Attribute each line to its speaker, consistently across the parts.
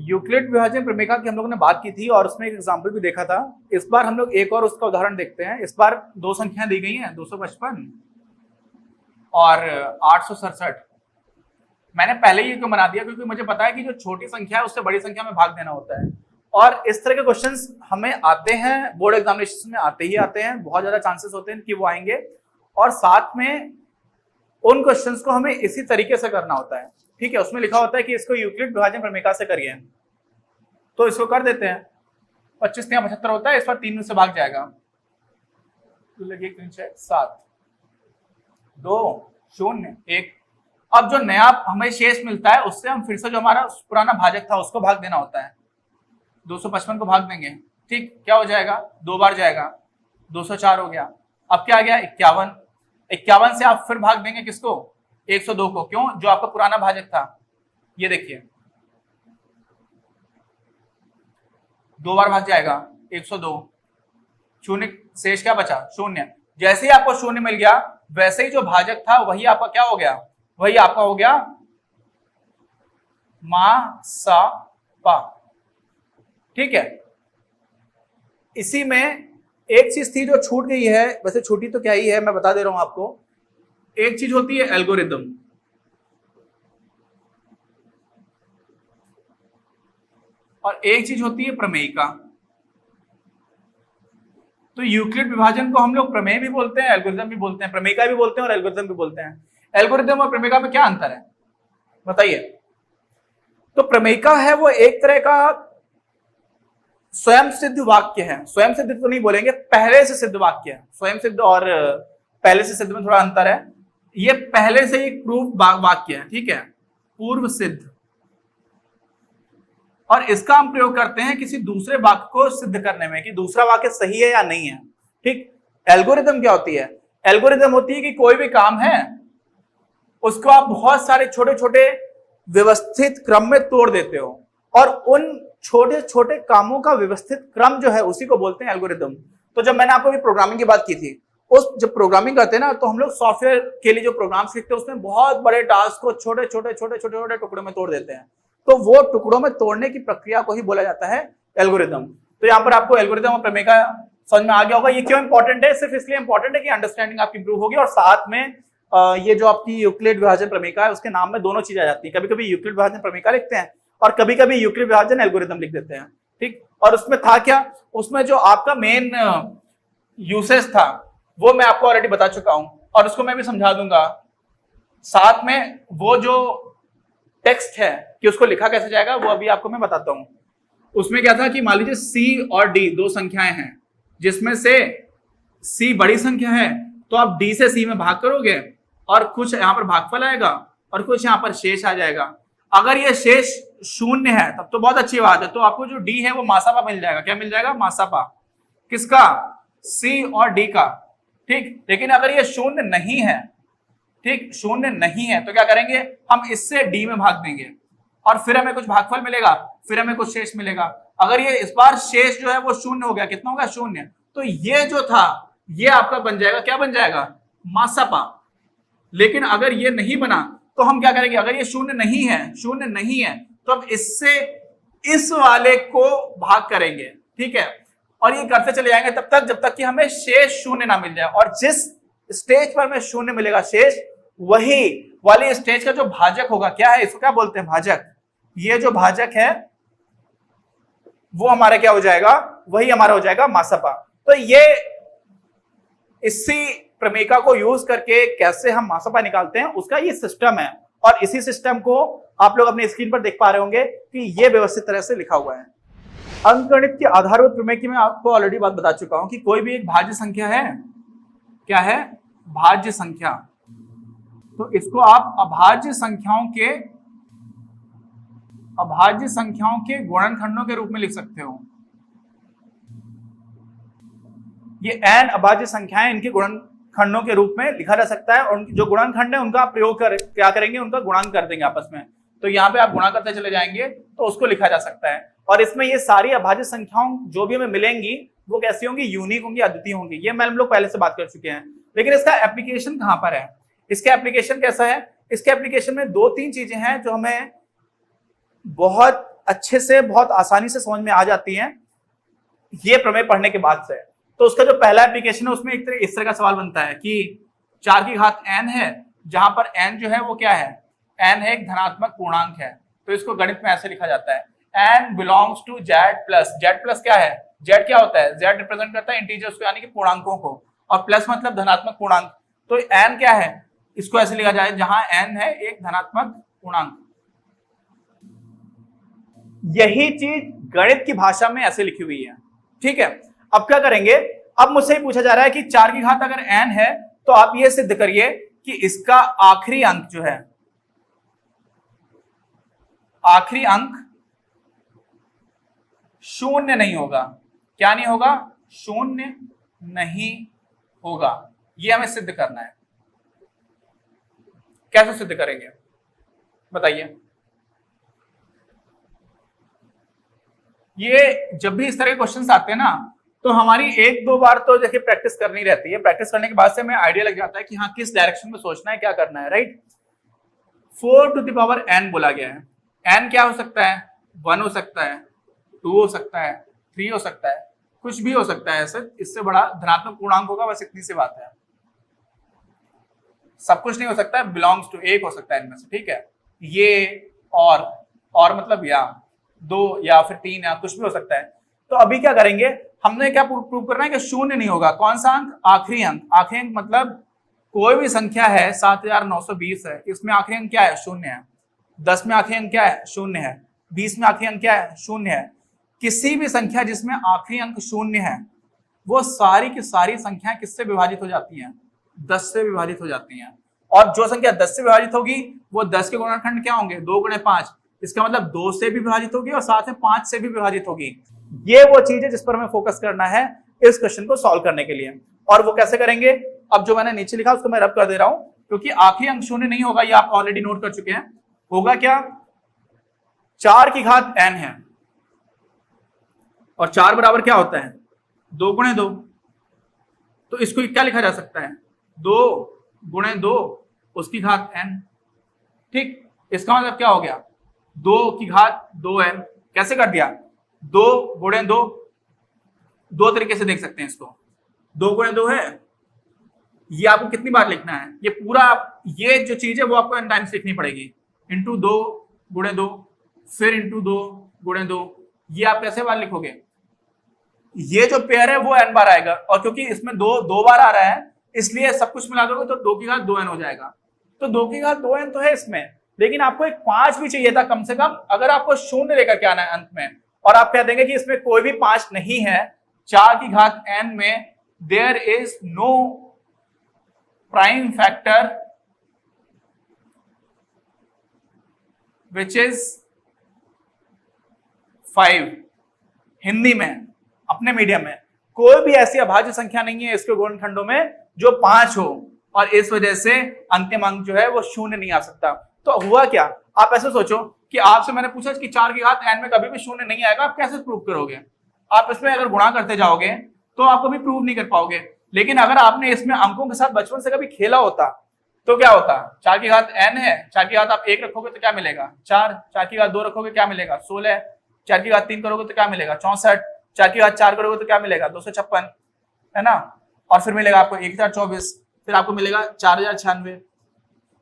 Speaker 1: Euclid विभाजन प्रमेय की हम लोगों ने बात की थी और उसमें एक एग्जाम्पल भी देखा था। इस बार हम लोग एक और उसका उदाहरण देखते हैं। इस बार दो संख्याएं दी गई हैं, 255 और 867। मैंने पहले ही क्यों बना दिया, क्योंकि मुझे पता है कि जो छोटी संख्या है उससे बड़ी संख्या में भाग देना होता है। और इस तरह के क्वेश्चंस हमें आते हैं, बोर्ड एग्जामिनेशन में आते ही आते हैं, बहुत ज्यादा चांसेस होते हैं कि वो आएंगे। और साथ में उन क्वेश्चंस को हमें इसी तरीके से करना होता है। ठीक है, उसमें लिखा होता है कि इसको यूक्लिड विभाजन प्रमेय से करिए, तो इसको कर देते हैं। 25 या 75 होता है, इस पर 3 से भाग जाएगा। तो लगे 3 6 7 2 0 1। अब जो नया हमें शेष मिलता है उससे हम फिर से जो हमारा पुराना भाजक था उसको भाग देना होता है। 255 को भाग देंगे, ठीक, क्या हो जाएगा, 2 बार जाएगा, 204 हो गया। अब क्या आ गया, 51। 51 से आप फिर भाग देंगे किसको, 102 को। क्यों, जो आपका पुराना भाजक था। ये देखिए 2 बार भाग जाएगा, 102। शून्य, शेष क्या बचा, शून्य। जैसे ही आपको शून्य मिल गया वैसे ही जो भाजक था वही आपका क्या हो गया, वही आपका हो गया मासापा। ठीक है, इसी में एक चीज थी जो छूट गई है, वैसे छूटी तो क्या ही है, मैं बता दे रहा हूं आपको। एक चीज होती है एल्गोरिदम, और एक चीज होती है प्रमेयिका। तो यूक्लिड विभाजन को हम लोग प्रमेय भी बोलते हैं, एल्गोरिदम भी बोलते हैं, प्रमेयिका भी बोलते हैं और एल्गोरिदम भी बोलते हैं। एल्गोरिदम और प्रमेयिका में क्या अंतर है बताइए। तो प्रमेयिका है वो एक तरह का स्वयं सिद्ध वाक्य है। स्वयं सिद्ध तो नहीं बोलेंगे, पहले से सिद्ध वाक्य है। स्वयं सिद्ध और पहले से सिद्ध में थोड़ा अंतर है। ये पहले से एक प्रूफ वाक्य है, ठीक है, पूर्व सिद्ध। और इसका हम प्रयोग करते हैं किसी दूसरे वाक्य को सिद्ध करने में कि दूसरा वाक्य सही है या नहीं है। ठीक, एल्गोरिदम क्या होती है, एल्गोरिदम होती है कि कोई भी काम है उसको आप बहुत सारे छोटे छोटे व्यवस्थित क्रम में तोड़ देते हो, और उन छोटे छोटे कामों का व्यवस्थित क्रम जो है उसी को बोलते हैं एल्गोरिदम। तो जब मैंने आपको प्रोग्रामिंग की बात की थी, उस जब प्रोग्रामिंग करते हैं ना, तो हम लोग सॉफ्टवेयर के लिए जो प्रोग्राम्स लिखते हैं उसमें बहुत बड़े टास्क को छोटे छोटे छोटे छोटे छोटे टुकड़ों में तोड़ देते हैं। तो वो टुकड़ों में तोड़ने की प्रक्रिया को ही बोला जाता है एल्गोरिदम। तो यहाँ पर आपको एल्गोरिदम और प्रमेय का समझ में आ गया होगा। ये क्यों इंपॉर्टेंट है, सिर्फ इसलिए इंपॉर्टेंट है कि अंडरस्टैंडिंग आपकी इंप्रूव होगी, और साथ में ये जो आपकी यूक्लिड विभाजन प्रमेय है उसके नाम में दोनों चीजें आ जाती है। कभी कभी यूक्लिड विभाजन प्रमेय लिखते हैं और कभी कभी यूक्लिड विभाजन एल्गोरिदम लिख देते हैं। ठीक, और उसमें था क्या, उसमें जो आपका मेन यूसेज था वो मैं आपको ऑलरेडी बता चुका हूं, और उसको मैं भी समझा दूंगा। साथ में वो जो टेक्स्ट है कि उसको लिखा कैसे जाएगा वो अभी आपको मैं बताता हूं। उसमें क्या था कि मान लीजिए सी और डी दो संख्याएं हैं, जिसमें से सी बड़ी संख्या है तो आप डी से सी में भाग करोगे और कुछ यहां पर भागफल आएगा और कुछ यहां पर शेष आ जाएगा। अगर ये शेष शून्य है तब तो बहुत अच्छी बात है, तो आपको जो डी है वो मासापा मिल जाएगा। क्या मिल जाएगा, मासापा। किसका, सी और डी का। ठीक, लेकिन अगर ये शून्य नहीं है, ठीक, शून्य नहीं है, तो क्या करेंगे, हम इससे डी में भाग देंगे और फिर हमें कुछ भागफल मिलेगा, फिर हमें कुछ शेष मिलेगा। अगर ये इस बार शेष जो है वो शून्य हो गया, कितना होगा, शून्य, तो ये जो था ये आपका बन जाएगा, क्या बन जाएगा, मासापा। लेकिन अगर ये नहीं बना तो हम क्या करेंगे, अगर ये शून्य नहीं है, शून्य नहीं है, तो हम इससे इस वाले को भाग करेंगे। ठीक है, और ये करते चले जाएंगे तब तक जब तक कि हमें शेष शून्य ना मिल जाए, और जिस स्टेज पर हमें शून्य मिलेगा शेष, वही वाली स्टेज का जो भाजक होगा, क्या है, इसको क्या बोलते हैं, भाजक। ये जो भाजक है वो हमारा क्या हो जाएगा, वही हमारा हो जाएगा मासापा। तो ये इसी प्रमेयिका को यूज करके कैसे हम मासापा निकालते हैं उसका ये सिस्टम है, और इसी सिस्टम को आप लोग अपनी स्क्रीन पर देख पा रहे होंगे कि ये व्यवस्थित तरह से लिखा हुआ है। अंकगणित के आधारभूत प्रमेय की मैं आपको ऑलरेडी बात बता चुका हूं कि कोई भी एक भाज्य संख्या है, क्या है, भाज्य संख्या, तो इसको आप अभाज्य संख्याओं के गुणनखंडों के रूप में लिख सकते हो। ये n अभाज्य संख्याएं इनके गुणनखंडों के रूप में लिखा जा सकता है, और जो गुणनखंड है उनका आप प्रयोग कर क्या करेंगे, उनका गुणांक कर देंगे आपस में। तो यहाँ पे आप गुणा करते चले जाएंगे तो उसको लिखा जा सकता है। और इसमें ये सारी अभाज्य संख्याओं जो भी हमें मिलेंगी वो कैसी होंगी, यूनिक होंगी, अद्वितीय होंगी। ये हम लोग पहले से बात कर चुके हैं। लेकिन इसका एप्लीकेशन कहां पर है, इसका एप्लीकेशन कैसा है, इसके एप्लीकेशन में 2-3 चीजें हैं जो हमें बहुत अच्छे से, बहुत आसानी से समझ में आ जाती हैं ये प्रमेय पढ़ने के बाद से। तो उसका जो पहला एप्लीकेशन है उसमें इस तरह का सवाल बनता है कि 4 की घात n है, जहां पर n जो है वो क्या है, n है एक धनात्मक पूर्णांक है, तो इसको गणित में ऐसे लिखा जाता है n belongs to z plus क्या है, z क्या होता है, z रिप्रेजेंट करता है इंटीजर्स को यानी कि पूर्णांकों को, और प्लस मतलब धनात्मक पूर्णांक। तो n क्या है, इसको ऐसे लिखा जाए जहां n है एक धनात्मक पूर्णांक। यही चीज गणित की भाषा में ऐसे लिखी हुई है, ठीक है। अब क्या करेंगे, अब मुझसे पूछा जा रहा है कि 4 की घात अगर n है तो आप ये सिद्ध करिए कि इसका आखिरी अंक जो है, आखिरी अंक शून्य नहीं होगा। क्या नहीं होगा, शून्य नहीं होगा। ये हमें सिद्ध करना है। कैसे सिद्ध करेंगे बताइए। ये जब भी इस तरह के क्वेश्चंस आते हैं ना, तो हमारी 1-2 बार तो देखिए प्रैक्टिस करनी रहती है। प्रैक्टिस करने के बाद से हमें आइडिया लग जाता है कि हाँ किस डायरेक्शन में सोचना है, क्या करना है, right. 4 to the power n बोला गया है। n क्या हो सकता है, 1 हो सकता है, 2 हो सकता है, 3 हो सकता है, कुछ भी हो सकता है। ऐसे इससे बड़ा धनात्मक पूर्णांक होगा, बस इतनी सी बात है। सब कुछ नहीं हो सकता है, बिलोंग्स टू एक हो सकता है इनमें से, ठीक है। ये और मतलब या 2 या फिर 3 या कुछ भी हो सकता है। तो अभी क्या करेंगे, हमने क्या प्रूव करना है कि शून्य नहीं होगा। कौन सा अंक, आखिरी अंक। आखिरी अंक मतलब कोई भी संख्या है, 7920 है, इसमें आखिरी अंक क्या है, शून्य है। 10 में आखिरी अंक क्या है, शून्य है। 20 में आखिरी अंक क्या है, शून्य है। किसी भी संख्या जिसमें आखिरी अंक शून्य है, वो सारी की सारी संख्याएं किससे विभाजित हो जाती हैं, 10 से विभाजित हो जाती हैं। और जो संख्या 10 से विभाजित होगी वो 10 के गुणनखंड क्या होंगे, 2 गुणे 5। इसका मतलब 2 से भी विभाजित होगी और साथ में 5 से भी विभाजित होगी। ये वो चीज है जिस पर हमें फोकस करना है इस क्वेश्चन को सॉल्व करने के लिए। और वो कैसे करेंगे, अब जो मैंने नीचे लिखा उसको मैं रब कर दे रहा हूं, क्योंकि आखिरी अंक शून्य नहीं होगा, ये आप ऑलरेडी नोट कर चुके हैं। होगा क्या, 4 की घात n है और 4 बराबर क्या होता है, 2 गुणे 2। तो इसको क्या लिखा जा सकता है, 2 गुणे 2 उसकी घात n, ठीक। इसका मतलब क्या हो गया, 2 की घात 2n। कैसे कर दिया, 2 गुणे 2, दो तरीके से देख सकते हैं इसको। 2 गुणे 2 है, ये आपको कितनी बार लिखना है, ये पूरा ये जो चीज है वो आपको n टाइम्स लिखनी पड़ेगी। इंटू 2 गुणे 2, फिर इंटू 2 गुणे 2। ये आप कैसे बार लिखोगे, ये जो पेयर है वो n बार आएगा, और क्योंकि इसमें दो बार आ रहा है इसलिए सब कुछ मिला दोगे तो 2 की घात 2n हो जाएगा। तो 2 की घात 2n तो है इसमें, लेकिन आपको एक 5 भी चाहिए था कम से कम। अगर आपको शून्य लेकर के आना है अंत में, और आप कह देंगे कि इसमें कोई भी 5 नहीं है, 4 की घात n में there is no prime factor which is 5। Hindi में अपने मीडियम में कोई भी ऐसी अभाज्य संख्या नहीं है इसके गुणनखंडों में जो 5 हो, और इस वजह से अंतिम अंक जो है वो शून्य नहीं आ सकता। तो हुआ क्या, आप ऐसे सोचो कि आपसे मैंने पूछा कि 4 की घात n में कभी भी शून्य नहीं आएगा, आप कैसे प्रूव करोगे। आप इसमें अगर गुणा करते जाओगे तो आप कभी प्रूव नहीं कर पाओगे। लेकिन अगर आपने इसमें अंकों के साथ बचपन से कभी खेला होता तो क्या होता, 4 की घात n है, 4 की घात आप 1 रखोगे तो क्या मिलेगा, 4। 4 की घात 2 रखोगे क्या मिलेगा, 16। 4 की घात 3 करोगे तो क्या मिलेगा, 64। 4 की घात 4 करोगे तो क्या मिलेगा, 256, है ना। और फिर मिलेगा आपको 1024, फिर आपको मिलेगा 4096।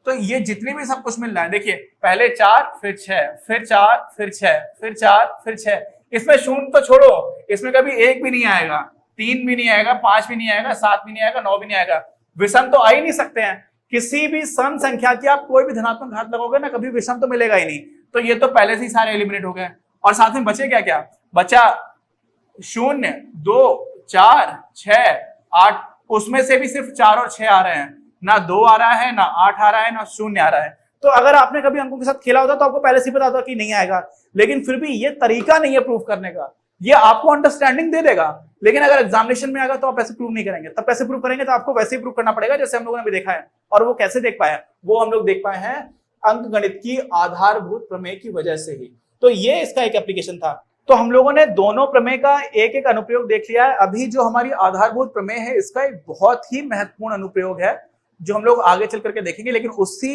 Speaker 1: तो ये जितने भी सब कुछ मिल रहा है, देखिए पहले 4 फिर 6 फिर 4 फिर 6 फिर 4 फिर 6। इसमें शून्य तो छोड़ो, इसमें कभी 1 भी नहीं आएगा, 3 भी नहीं आएगा, 5 भी नहीं आएगा, 7 भी नहीं आएगा, 9 भी नहीं आएगा। विषम तो आ ही नहीं सकते हैं। किसी भी सम संख्या की आप कोई भी धनात्मक घात लगोगे ना, कभी विषम तो मिलेगा ही नहीं। तो ये तो पहले से ही सारे एलिमिनेट हो गए। और साथ में बचे क्या क्या, बचा 0, 2, 4, 6, 8। उसमें से भी सिर्फ 4 और 6 आ रहे हैं, ना 2 आ रहा है, ना 8 आ रहा है, ना 0 आ रहा है। तो अगर आपने कभी अंकों के साथ खेला होता तो आपको पहले से पता होता कि नहीं आएगा। लेकिन फिर भी ये तरीका नहीं है प्रूफ करने का, ये आपको अंडरस्टैंडिंग दे देगा। लेकिन अगर एग्जामिनेशन में आएगा तो आप ऐसे प्रूव नहीं करेंगे। तब कैसे प्रूव करेंगे, तो आपको वैसे ही प्रूव करना पड़ेगा जैसे हम लोगों ने भी देखा है। और वो कैसे देख पाए, वो हम लोग देख पाए हैं अंकगणित की आधारभूत प्रमेय की वजह से ही। तो ये इसका एक एप्लीकेशन था। तो हम लोगों ने दोनों प्रमेय का एक एक अनुप्रयोग देख लिया है। अभी जो हमारी आधारभूत प्रमेय है इसका एक बहुत ही महत्वपूर्ण अनुप्रयोग है जो हम लोग आगे चल करके देखेंगे। लेकिन उसी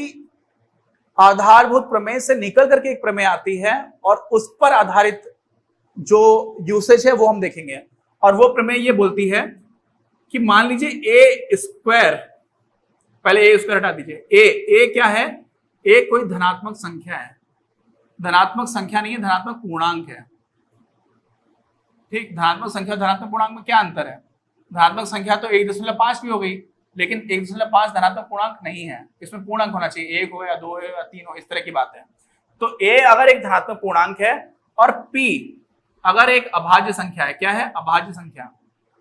Speaker 1: आधारभूत प्रमेय से निकल करके एक प्रमेय आती है और उस पर आधारित जो यूसेज है वो हम देखेंगे। और वो प्रमेय ये बोलती है कि मान लीजिए ए स्क्वायर, पहले ए स्क्वायर हटा दीजिए, ए क्या है, ए कोई धनात्मक संख्या है, धनात्मक संख्या नहीं है, धनात्मक पूर्णांक है। ठीक, धनात्मक संख्या धनात्मक पूर्णांक में क्या अंतर है? धनात्मक संख्या तो 1.5 भी हो गई, लेकिन 1.5 धनात्मक पूर्णांक नहीं है, इसमें पूर्णांक होना चाहिए, 1 हो या 2 हो या 3 हो, इस तरह की बात है। तो ए अगर एक धनात्मक पूर्णांक है और पी अगर एक अभाज्य संख्या है, क्या है? अभाज्य संख्या।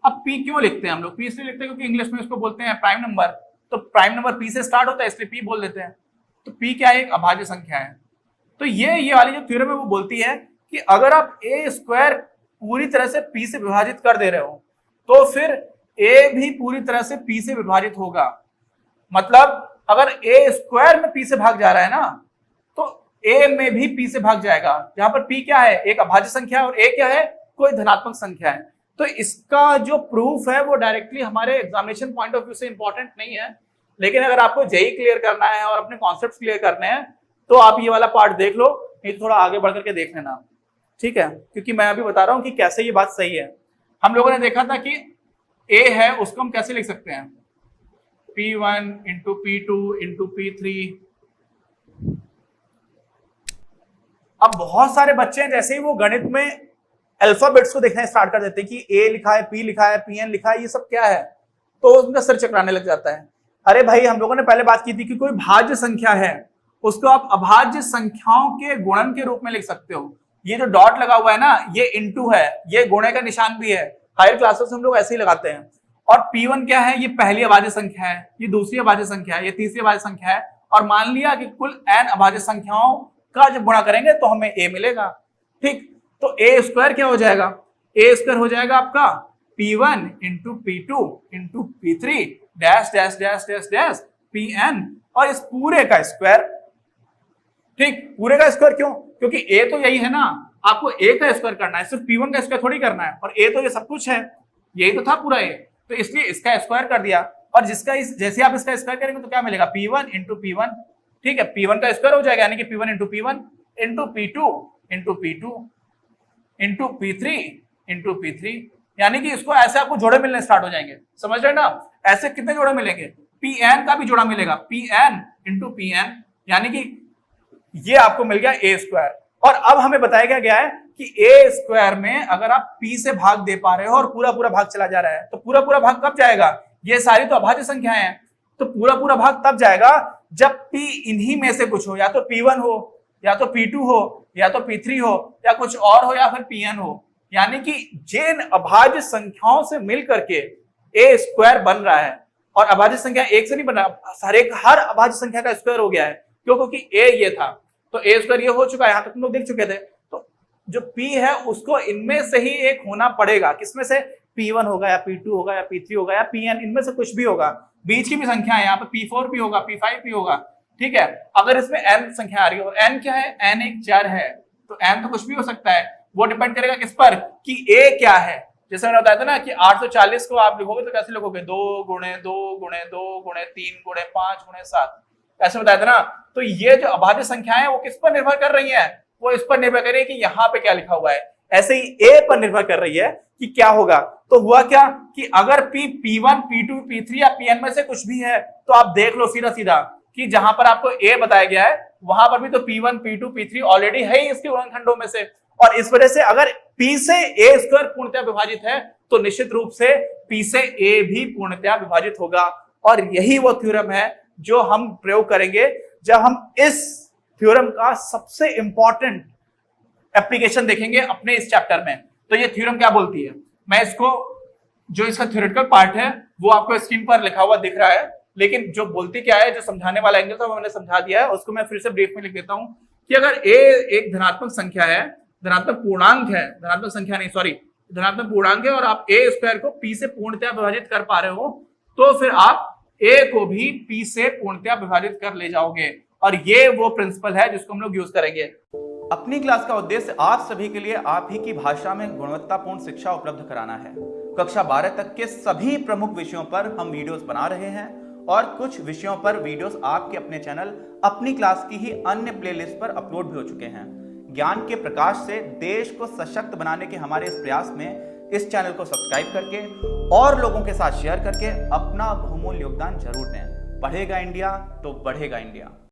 Speaker 1: अब पी क्यों लिखते हैं हम लोग? पी इसलिए लिखते हैं क्योंकि इंग्लिश में इसको बोलते हैं प्राइम नंबर, तो प्राइम नंबर पी से स्टार्ट होता है इसलिए पी बोल देते हैं। तो पी क्या है? एक अभाज्य संख्या है। तो ये वाली जो थ्योरम है वो बोलती है कि अगर आप ए स्क्वायर पूरी तरह से पी से विभाजित कर दे रहे हो तो फिर ए भी पूरी तरह से पी से विभाजित होगा। मतलब अगर ए स्क्वायर में पी से भाग जा रहा है ना, तो ए में भी पी से भाग जाएगा, जहां पर पी क्या है? एक अभाज्य संख्या है और ए क्या है? कोई धनात्मक संख्या है। तो इसका जो प्रूफ है वो डायरेक्टली हमारे एग्जामिनेशन पॉइंट ऑफ व्यू से इंपॉर्टेंट नहीं है, लेकिन अगर आपको जेई क्लियर करना है और अपने कॉन्सेप्ट्स क्लियर करने हैं तो आप ये वाला पार्ट देख लो, नहीं तो थोड़ा आगे बढ़ करके देख लेना, ठीक है? क्योंकि मैं अभी बता रहा हूं कि कैसे ये बात सही है। हम लोगों ने देखा था कि ए है उसको हम कैसे लिख सकते हैं? P1 into P2 into P3। अब बहुत सारे बच्चे हैं जैसे ही वो गणित में अल्फाबेट्स को देखना स्टार्ट कर देते हैं कि ए लिखा है, पी लिखा है, पीएन लिखा है, ये सब क्या है, तो उनका सिर चकराने लग जाता है। अरे भाई, हम लोगों ने पहले बात की थी कि कोई भाज्य संख्या है उसको आप अभाज्य संख्याओं के गुणन के रूप में लिख सकते हो। ये जो डॉट लगा हुआ है ना, ये इनटू है, ये गुणे का निशान भी है, हायर क्लासेस हम लोग ऐसे ही लगाते हैं। और P1 क्या है? ये पहली अभाज्य संख्या है, ये दूसरी अभाज्य संख्या है, ये तीसरी अभाज्य संख्या है, और मान लिया कि कुल n अभाज्य संख्याओं का जब गुणा करेंगे तो हमें a मिलेगा। ठीक, तो a स्क्वायर क्या हो जाएगा? a स्क्वायर हो जाएगा आपका P1 into P2 into P3 dash dash dash dash dash Pn, और इस पूरे का स्क्वायर। ठीक, पूरे का स्क्वायर क्यों? क्योंकि a तो यही है ना, आपको a का स्क्वायर करना है, सिर्फ P1 का स्क्वायर थोड़ी करना है, और a तो ये सब कुछ है, यही तो था पूरा a, तो इसलिए इसका स्क्वायर कर दिया। और जिसका जैसे आप इसका स्क्वायर करेंगे तो क्या मिलेगा? P1 into P1। ठीक है, P1 का स्क्वायर हो जाएगा, यानी कि P1 into P1 into P2 into P2 into P3 into P3, यानी कि इसको ऐसे आपको जोड़े मिलने स्टार्ट हो जाएंगे। समझ रहे ना? ऐसे कितने जोड़े मिलेंगे? Pn का भी जोड़ा मिलेगा, Pn इंटू Pn, यानी कि ये आपको मिल गया a स्क्वायर। और अब हमें बताया गया है कि a स्क्वायर में अगर आप p से भाग दे पा रहे हो और पूरा पूरा भाग चला जा रहा है, तो पूरा पूरा भाग कब जाएगा? ये सारी तो अभाज्य संख्याएं हैं, तो पूरा पूरा भाग तब जाएगा जब p इन्हीं में से कुछ हो, या तो P1 हो, या तो P2 हो, या तो P3 हो, या कुछ और हो, या फिर Pn हो। यानी कि जिन अभाज्य संख्याओं से मिल करके a स्क्वायर बन रहा है, और अभाज्य संख्या एक से नहीं बना, हर अभाज्य संख्या का स्क्वायर हो गया है। क्यों? क्योंकि a ये था, तो a स्क्वायर ये हो चुका है, यहां तक तुम लोग देख चुके थे। तो जो p है उसको इनमें से ही एक होना पड़ेगा, किसमें से? P1 होगा या P2 होगा या P3 होगा या Pn, इनमें से कुछ भी होगा। बीच की भी संख्या है, यहाँ पे P4 भी होगा, P5 भी होगा। ठीक है, अगर इसमें n संख्या आ रही है और n क्या है? n एक चर है, तो n तो कुछ भी हो सकता है, वो डिपेंड करेगा किस पर? कि a क्या है। जैसे मैंने बताया था ना कि 840 को आप लिखोगे तो कैसे लिखोगे? 2 गुणे 2 गुणे 2 गुणे 3 गुणे 5 गुणे 7, ऐसे बताया था ना। तो ये जो अभाज्य संख्याएं हैं वो किस पर निर्भर कर रही हैं? वो इस पर निर्भर कर रही है कि यहाँ पे क्या लिखा हुआ है। ऐसे ही a पर निर्भर कर रही है कि क्या होगा। तो हुआ क्या कि अगर P1 P2 P3 या Pn में से कुछ भी है, तो आप देख लो सीधा सीधा कि जहां पर आपको a बताया गया है वहां पर भी तो P1 P2 P3 ऑलरेडी है ही इसके गुणनखंडों में से, और इस वजह से अगर p से a स्क्वायर पूर्णतया विभाजित है तो निश्चित रूप से p से a भी पूर्णतया विभाजित होगा। और यही वो थ्योरम है जो हम प्रयोग करेंगे जब हम इस थ्योरम का सबसे इंपॉर्टेंट एप्लीकेशन देखेंगे अपने इस चैप्टर में। तो ये थ्योरम क्या बोलती है, मैं इसको, जो इसका थ्योरेटिकल पार्ट है वो आपको स्क्रीन पर लिखा हुआ दिख रहा है, लेकिन जो बोलती क्या है, जो समझाने वाला एंगल था वो मैंने समझा दिया है, उसको मैं फिर से ब्रीफ में लिख देता हूं कि अगर a एक धनात्मक संख्या है, धनात्मक पूर्णांक है, धनात्मक संख्या नहीं सॉरी धनात्मक पूर्णांक है, और आप a स्क्वायर को p से पूर्णतया विभाजित कर पा रहे हो, तो फिर आप a को भी p से पूर्णतया विभाजित कर ले जाओगे। और ये वो प्रिंसिपल है जिसको हम लोग यूज करेंगे।
Speaker 2: अपनी क्लास का उद्देश्य आप सभी के लिए आप ही की भाषा में गुणवत्तापूर्ण शिक्षा उपलब्ध कराना है। कक्षा 12 तक के सभी प्रमुख विषयों पर हम वीडियोस बना रहे हैं और कुछ विषयों पर वीडियोस आपके अपने चैनल अपनी क्लास की ही अन्य प्लेलिस्ट पर अपलोड भी हो चुके हैं। ज्ञान के प्रकाश से देश को सशक्त बनाने के हमारे इस प्रयास में इस चैनल को सब्सक्राइब करके और लोगों के साथ शेयर करके अपना बहुमूल्य योगदान जरूर दें। पढ़ेगा इंडिया तो बढ़ेगा इंडिया।